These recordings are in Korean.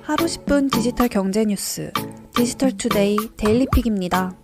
하루 10분 디지털 경제 뉴스 디지털투데이 데일리픽입니다.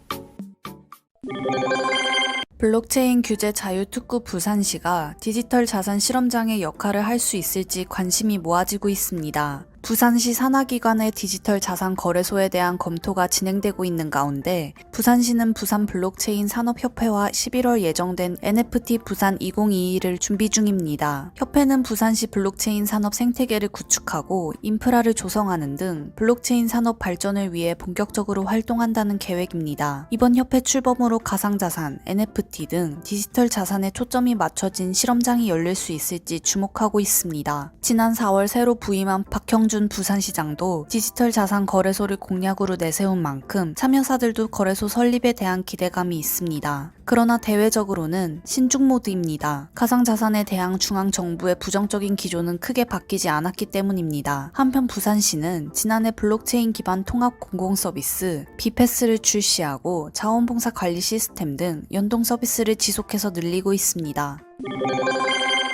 블록체인 규제 자유특구 부산시가 디지털 자산 실험장의 역할을 할 수 있을지 관심이 모아지고 있습니다. 부산시 산하기관의 디지털 자산 거래소에 대한 검토가 진행되고 있는 가운데 부산시는 부산 블록체인 산업협회와 11월 예정된 NFT 부산 2022를 준비 중입니다. 협회는 부산시 블록체인 산업 생태계를 구축하고 인프라를 조성하는 등 블록체인 산업 발전을 위해 본격적으로 활동한다는 계획입니다. 이번 협회 출범으로 가상자산, NFT 등 디지털 자산에 초점이 맞춰진 실험장이 열릴 수 있을지 주목하고 있습니다. 지난 4월 새로 부임한 박형준 부산시장도 디지털 자산 거래소를 공약으로 내세운 만큼 참여사들도 거래소 설립에 대한 기대감이 있습니다. 그러나 대외적으로는 신중 모드입니다. 가상자산에 대한 중앙정부의 부정적인 기조는 크게 바뀌지 않았기 때문입니다. 한편 부산시는 지난해 블록체인 기반 통합 공공서비스 비패스를 출시하고 자원봉사 관리 시스템 등 연동 서비스를 지속해서 늘리고 있습니다.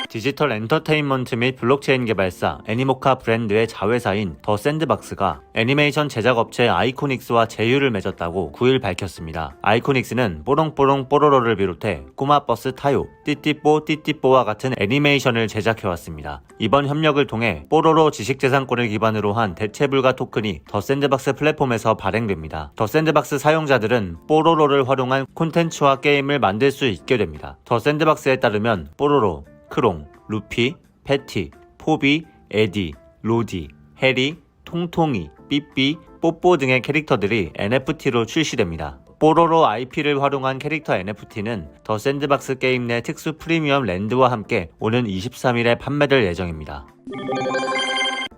디지털 엔터테인먼트 및 블록체인 개발사 애니모카 브랜드의 자회사인 더 샌드박스가 애니메이션 제작업체 아이코닉스와 제휴를 맺었다고 9일 밝혔습니다. 아이코닉스는 뽀롱뽀롱 뽀로로를 비롯해 꼬마버스 타요, 띠띠뽀 띠띠뽀와 같은 애니메이션을 제작해왔습니다. 이번 협력을 통해 뽀로로 지식재산권을 기반으로 한 대체불가 토큰이 더 샌드박스 플랫폼에서 발행됩니다. 더 샌드박스 사용자들은 뽀로로를 활용한 콘텐츠와 게임을 만들 수 있게 됩니다. 더 샌드박스에 따르면 뽀로로, 크롱, 루피, 패티, 포비, 에디, 로디, 해리, 통통이, 삐삐, 뽀뽀 등의 캐릭터들이 NFT로 출시됩니다. 뽀로로 IP를 활용한 캐릭터 NFT는 더 샌드박스 게임 내 특수 프리미엄 랜드와 함께 오는 23일에 판매될 예정입니다.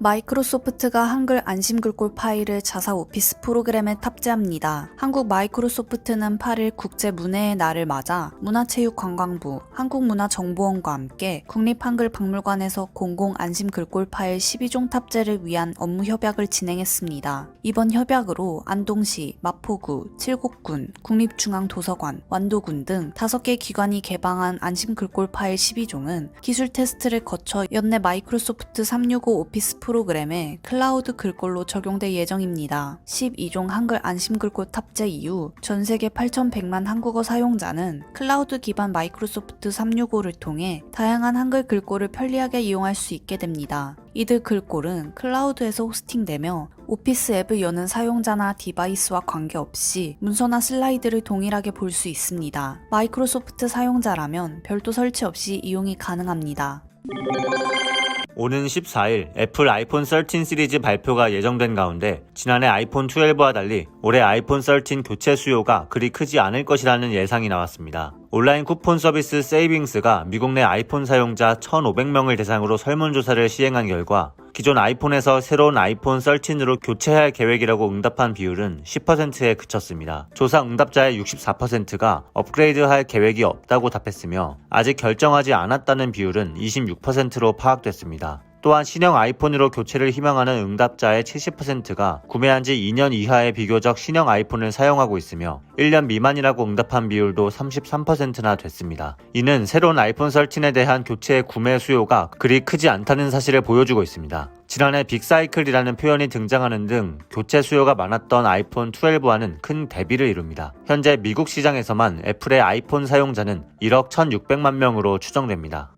마이크로소프트가 한글 안심글꼴 파일을 자사 오피스 프로그램에 탑재합니다. 한국 마이크로소프트는 8일 국제문해의 날을 맞아 문화체육관광부, 한국문화정보원과 함께 국립한글박물관에서 공공 안심글꼴 파일 12종 탑재를 위한 업무 협약을 진행했습니다. 이번 협약으로 안동시, 마포구, 칠곡군, 국립중앙도서관, 완도군 등 5개 기관이 개방한 안심글꼴 파일 12종은 기술 테스트를 거쳐 연내 마이크로소프트 365 오피스 프로그램에 클라우드 글꼴로 적용될 예정입니다. 12종 한글 안심글꼴 탑재 이후 전세계 8,100만 한국어 사용자는 클라우드 기반 마이크로소프트 365를 통해 다양한 한글 글꼴을 편리하게 이용할 수 있게 됩니다. 이들 글꼴은 클라우드에서 호스팅되며 오피스 앱을 여는 사용자나 디바이스와 관계없이 문서나 슬라이드를 동일하게 볼 수 있습니다. 마이크로소프트 사용자라면 별도 설치 없이 이용이 가능합니다. 오는 14일 애플 아이폰 13 시리즈 발표가 예정된 가운데 지난해 아이폰 12와 달리 올해 아이폰 13 교체 수요가 그리 크지 않을 것이라는 예상이 나왔습니다. 온라인 쿠폰 서비스 세이빙스가 미국 내 아이폰 사용자 1,500명을 대상으로 설문조사를 시행한 결과 기존 아이폰에서 새로운 아이폰 13으로 교체할 계획이라고 응답한 비율은 10%에 그쳤습니다. 조사 응답자의 64%가 업그레이드할 계획이 없다고 답했으며 아직 결정하지 않았다는 비율은 26%로 파악됐습니다. 또한 신형 아이폰으로 교체를 희망하는 응답자의 70%가 구매한 지 2년 이하의 비교적 신형 아이폰을 사용하고 있으며 1년 미만이라고 응답한 비율도 33%나 됐습니다. 이는 새로운 아이폰 13에 대한 교체 구매 수요가 그리 크지 않다는 사실을 보여주고 있습니다. 지난해 빅사이클이라는 표현이 등장하는 등 교체 수요가 많았던 아이폰 12와는 큰 대비를 이룹니다. 현재 미국 시장에서만 애플의 아이폰 사용자는 1억 1,600만 명으로 추정됩니다.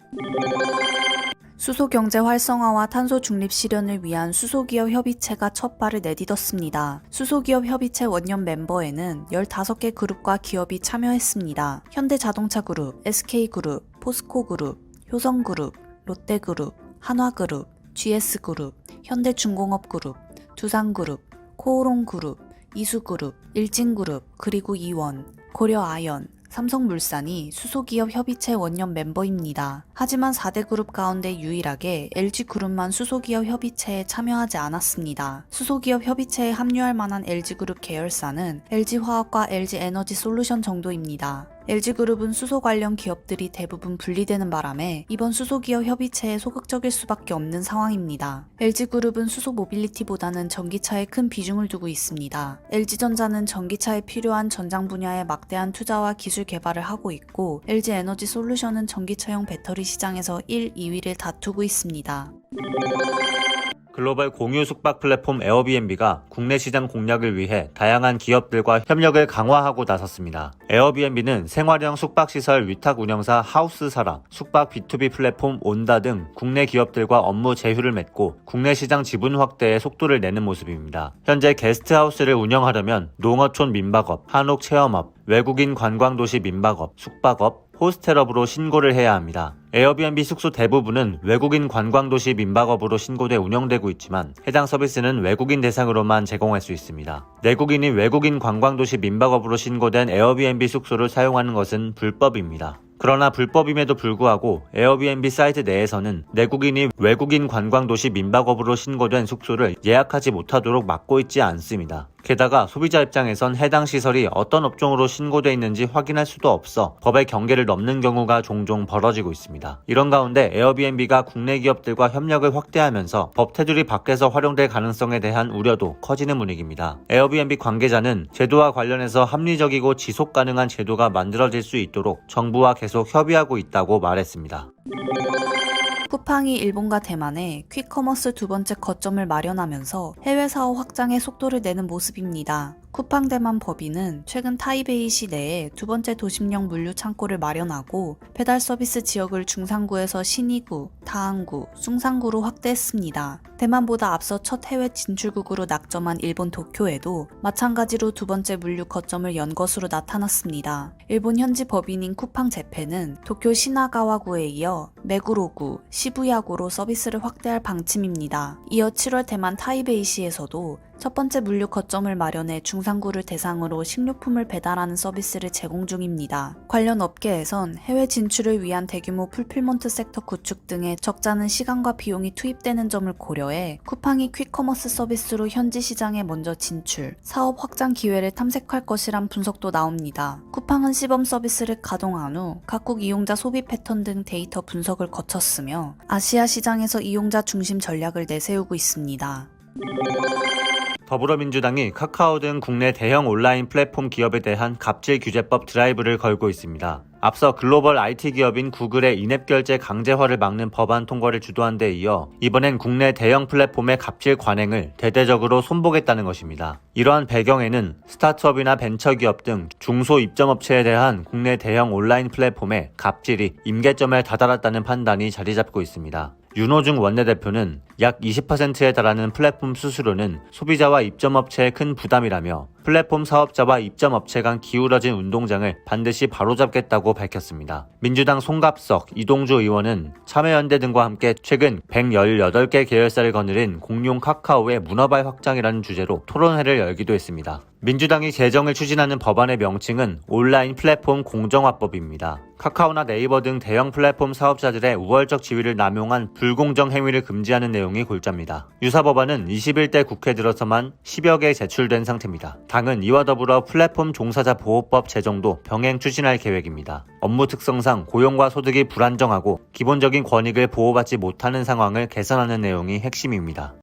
수소경제 활성화와 탄소 중립 실현을 위한 수소기업 협의체가 첫 발을 내딛었습니다. 수소기업 협의체 원년 멤버에는 15개 그룹과 기업이 참여했습니다. 현대자동차그룹, SK그룹, 포스코그룹, 효성그룹, 롯데그룹, 한화그룹, GS그룹, 현대중공업그룹, 두산그룹, 코오롱그룹, 이수그룹, 일진그룹, 그리고 이원, 고려아연, 삼성물산이 수소기업 협의체 원년 멤버입니다. 하지만 4대 그룹 가운데 유일하게 LG그룹만 수소기업 협의체에 참여하지 않았습니다. 수소기업 협의체에 합류할 만한 LG그룹 계열사는 LG화학과 LG에너지솔루션 정도입니다. LG그룹은 수소 관련 기업들이 대부분 분리되는 바람에 이번 수소기업 협의체에 소극적일 수밖에 없는 상황입니다. LG그룹은 수소 모빌리티보다는 전기차에 큰 비중을 두고 있습니다. LG전자는 전기차에 필요한 전장 분야에 막대한 투자와 기술 개발을 하고 있고 LG에너지솔루션은 전기차용 배터리 시장에서 1, 2위를 다투고 있습니다. 글로벌 공유 숙박 플랫폼 에어비앤비가 국내 시장 공략을 위해 다양한 기업들과 협력을 강화하고 나섰습니다. 에어비앤비는 생활형 숙박시설 위탁 운영사 하우스사랑, 숙박 B2B 플랫폼 온다 등 국내 기업들과 업무 제휴를 맺고 국내 시장 지분 확대에 속도를 내는 모습입니다. 현재 게스트하우스를 운영하려면 농어촌 민박업, 한옥 체험업, 외국인 관광도시 민박업, 숙박업, 호스텔업으로 신고를 해야 합니다. 에어비앤비 숙소 대부분은 외국인 관광도시 민박업으로 신고돼 운영되고 있지만 해당 서비스는 외국인 대상으로만 제공할 수 있습니다. 내국인이 외국인 관광도시 민박업으로 신고된 에어비앤비 숙소를 사용하는 것은 불법입니다. 그러나 불법임에도 불구하고 에어비앤비 사이트 내에서는 내국인이 외국인 관광도시 민박업으로 신고된 숙소를 예약하지 못하도록 막고 있지 않습니다. 게다가 소비자 입장에선 해당 시설이 어떤 업종으로 신고돼 있는지 확인할 수도 없어 법의 경계를 넘는 경우가 종종 벌어지고 있습니다. 이런 가운데 에어비앤비가 국내 기업들과 협력을 확대하면서 법 테두리 밖에서 활용될 가능성에 대한 우려도 커지는 분위기입니다. 에어비앤비 관계자는 제도와 관련해서 합리적이고 지속 가능한 제도가 만들어질 수 있도록 정부와 계속 협의하고 있다고 말했습니다. 쿠팡이 일본과 대만에 퀵커머스 두 번째 거점을 마련하면서 해외 사업 확장에 속도를 내는 모습입니다. 쿠팡 대만 법인은 최근 타이베이시 내에 두 번째 도심형 물류 창고를 마련하고 배달 서비스 지역을 중상구에서 신이구, 다항구, 숭상구로 확대했습니다. 대만보다 앞서 첫 해외 진출국으로 낙점한 일본 도쿄에도 마찬가지로 두 번째 물류 거점을 연 것으로 나타났습니다. 일본 현지 법인인 쿠팡 재팬은 도쿄 시나가와구에 이어 메구로구, 시부야구로 서비스를 확대할 방침입니다. 이어 7월 대만 타이베이시에서도 첫 번째 물류 거점을 마련해 중상구를 대상으로 식료품을 배달하는 서비스를 제공 중입니다. 관련 업계에선 해외 진출을 위한 대규모 풀필먼트 섹터 구축 등의 적잖은 시간과 비용이 투입되는 점을 고려해 쿠팡이 퀵커머스 서비스로 현지 시장에 먼저 진출, 사업 확장 기회를 탐색할 것이란 분석도 나옵니다. 쿠팡은 시범 서비스를 가동한 후 각국 이용자 소비 패턴 등 데이터 분석을 거쳤으며 아시아 시장에서 이용자 중심 전략을 내세우고 있습니다. 더불어민주당이 카카오 등 국내 대형 온라인 플랫폼 기업에 대한 갑질 규제법 드라이브를 걸고 있습니다. 앞서 글로벌 IT 기업인 구글의 인앱 결제 강제화를 막는 법안 통과를 주도한 데 이어 이번엔 국내 대형 플랫폼의 갑질 관행을 대대적으로 손보겠다는 것입니다. 이러한 배경에는 스타트업이나 벤처기업 등 중소 입점업체에 대한 국내 대형 온라인 플랫폼의 갑질이 임계점에 다다랐다는 판단이 자리 잡고 있습니다. 윤호중 원내대표는 약 20%에 달하는 플랫폼 수수료는 소비자와 입점업체의 큰 부담이라며 플랫폼 사업자와 입점업체 간 기울어진 운동장을 반드시 바로잡겠다고 밝혔습니다. 민주당 송갑석, 이동주 의원은 참여연대 등과 함께 최근 118개 계열사를 거느린 공룡 카카오의 문어발 확장이라는 주제로 토론회를 열기도 했습니다. 민주당이 제정을 추진하는 법안의 명칭은 온라인 플랫폼 공정화법입니다. 카카오나 네이버 등 대형 플랫폼 사업자들의 우월적 지위를 남용한 불공정 행위를 금지하는 내용이 골자입니다. 유사 법안은 21대 국회 들어서만 10여 개 제출된 상태입니다. 당은 이와 더불어 플랫폼 종사자 보호법 제정도 병행 추진할 계획입니다. 업무 특성상 고용과 소득이 불안정하고 기본적인 권익을 보호받지 못하는 상황을 개선하는 내용이 핵심입니다.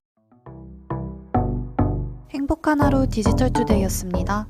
행복한 하루 디지털투데이였습니다.